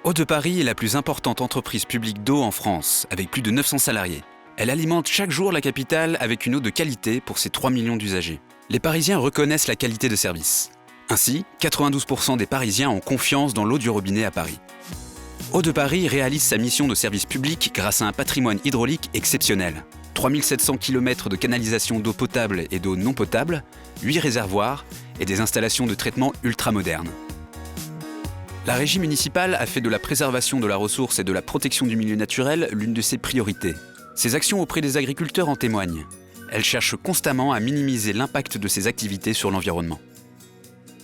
Eau de Paris est la plus importante entreprise publique d'eau en France, avec plus de 900 salariés. Elle alimente chaque jour la capitale avec une eau de qualité pour ses 3 millions d'usagers. Les Parisiens reconnaissent la qualité de service. Ainsi, 92% des Parisiens ont confiance dans l'eau du robinet à Paris. Eau de Paris réalise sa mission de service public grâce à un patrimoine hydraulique exceptionnel. 3700 km de canalisation d'eau potable et d'eau non potable, 8 réservoirs et des installations de traitement ultramodernes. La régie municipale a fait de la préservation de la ressource et de la protection du milieu naturel l'une de ses priorités. Ses actions auprès des agriculteurs en témoignent. Elle cherche constamment à minimiser l'impact de ses activités sur l'environnement.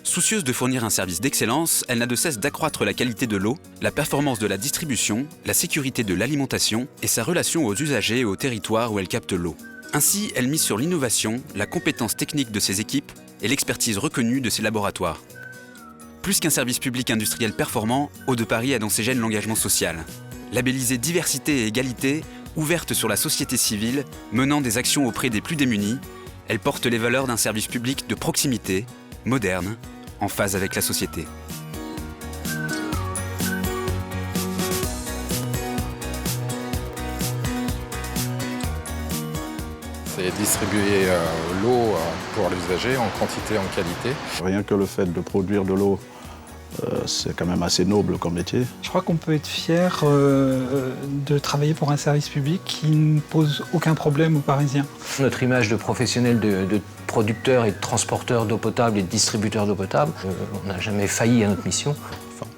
Soucieuse de fournir un service d'excellence, elle n'a de cesse d'accroître la qualité de l'eau, la performance de la distribution, la sécurité de l'alimentation et sa relation aux usagers et aux territoires où elle capte l'eau. Ainsi, elle mise sur l'innovation, la compétence technique de ses équipes et l'expertise reconnue de ses laboratoires. Plus qu'un service public industriel performant, Eau de Paris a dans ses gènes l'engagement social. Labellisée diversité et égalité, ouverte sur la société civile, menant des actions auprès des plus démunis, elle porte les valeurs d'un service public de proximité, moderne, en phase avec la société. C'est distribuer l'eau pour l'usager en quantité et en qualité. Rien que le fait de produire de l'eau, c'est quand même assez noble comme métier. Je crois qu'on peut être fier de travailler pour un service public qui ne pose aucun problème aux Parisiens. Notre image de professionnel de producteur et de transporteur d'eau potable et de distributeur d'eau potable, on n'a jamais failli à notre mission.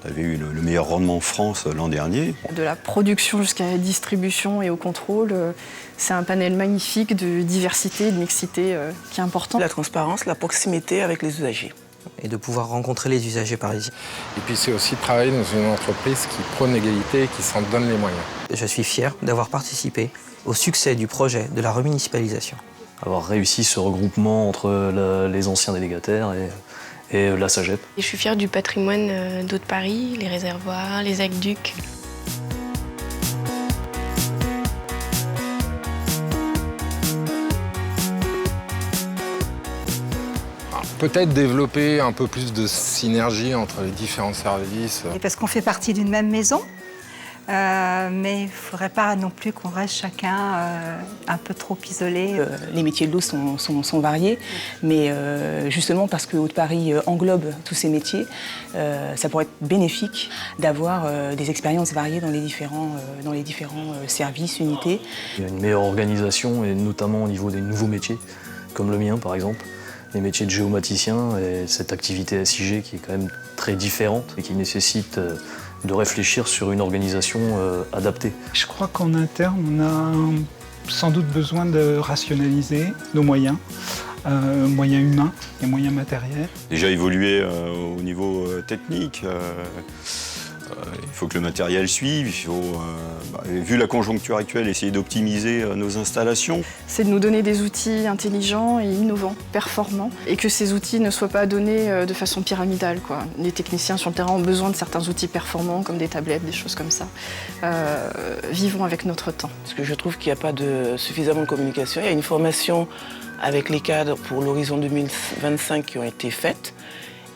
On avait eu le meilleur rendement en France l'an dernier. De la production jusqu'à la distribution et au contrôle, c'est un panel magnifique de diversité et de mixité qui est important. La transparence, la proximité avec les usagers. Et de pouvoir rencontrer les usagers parisiens. Et puis c'est aussi travailler dans une entreprise qui prône l'égalité et qui s'en donne les moyens. Je suis fier d'avoir participé au succès du projet de la remunicipalisation. Avoir réussi ce regroupement entre les anciens délégataires et la SAGEP. Je suis fière du patrimoine d'eau de Paris, les réservoirs, les aqueducs. Peut-être développer un peu plus de synergie entre les différents services. Et parce qu'on fait partie d'une même maison, mais il ne faudrait pas non plus qu'on reste chacun un peu trop isolé. Les métiers de l'eau sont variés, mais justement parce que Eau de Paris englobe tous ces métiers, ça pourrait être bénéfique d'avoir des expériences variées dans les différents services, unités. Il y a une meilleure organisation, et notamment au niveau des nouveaux métiers, comme le mien par exemple. Les métiers de géomaticien et cette activité SIG qui est quand même très différente et qui nécessite de réfléchir sur une organisation adaptée. Je crois qu'en interne, on a sans doute besoin de rationaliser nos moyens, moyens humains et moyens matériels. Déjà évoluer au niveau technique. Il faut que le matériel suive, il faut, vu la conjoncture actuelle, essayer d'optimiser nos installations. C'est de nous donner des outils intelligents et innovants, performants, et que ces outils ne soient pas donnés de façon pyramidale, quoi. Les techniciens sur le terrain ont besoin de certains outils performants, comme des tablettes, des choses comme ça. Vivons avec notre temps. Parce que je trouve qu'il n'y a pas suffisamment de communication. Il y a une formation avec les cadres pour l'horizon 2025 qui ont été faites.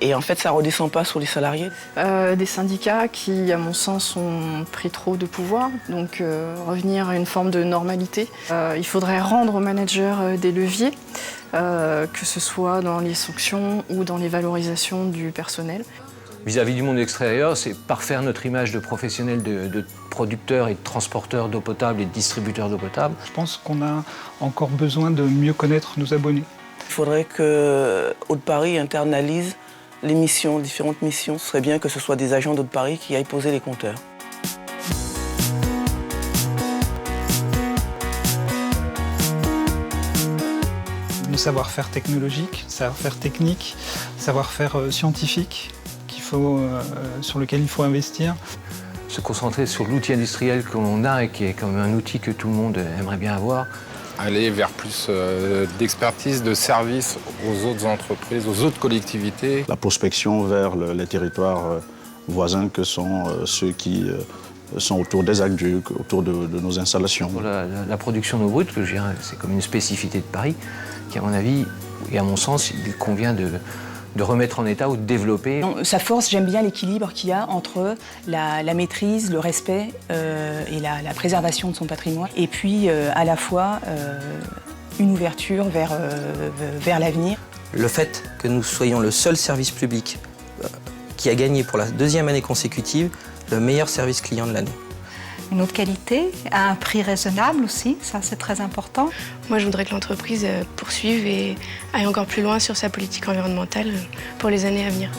Et en fait, ça ne redescend pas sur les salariés. Des syndicats qui, à mon sens, ont pris trop de pouvoir, donc revenir à une forme de normalité. Il faudrait rendre aux managers des leviers, que ce soit dans les sanctions ou dans les valorisations du personnel. Vis-à-vis du monde extérieur, c'est parfaire notre image de professionnel de producteur et de transporteur d'eau potable et de distributeur d'eau potable. Je pense qu'on a encore besoin de mieux connaître nos abonnés. Il faudrait que Eau de Paris internalise les missions, différentes missions. Ce serait bien que ce soit des agents d'Eau de Paris qui aillent poser les compteurs. Le savoir-faire technologique, savoir-faire technique, savoir-faire scientifique sur lequel il faut investir. Se concentrer sur l'outil industriel que l'on a et qui est comme un outil que tout le monde aimerait bien avoir. Aller vers plus d'expertise, de service aux autres entreprises, aux autres collectivités. La prospection vers les territoires voisins que sont ceux qui sont autour des aqueducs, autour de nos installations. La production d'eau brute, que je dirais, c'est comme une spécificité de Paris, qui à mon avis, et à mon sens, il convient de remettre en état ou de développer. Non, sa force, j'aime bien l'équilibre qu'il y a entre la maîtrise, le respect et la préservation de son patrimoine. Et puis à la fois une ouverture vers l'avenir. Le fait que nous soyons le seul service public qui a gagné pour la 2e année consécutive le meilleur service client de l'année. Une autre qualité, à un prix raisonnable aussi, ça c'est très important. Moi je voudrais que l'entreprise poursuive et aille encore plus loin sur sa politique environnementale pour les années à venir.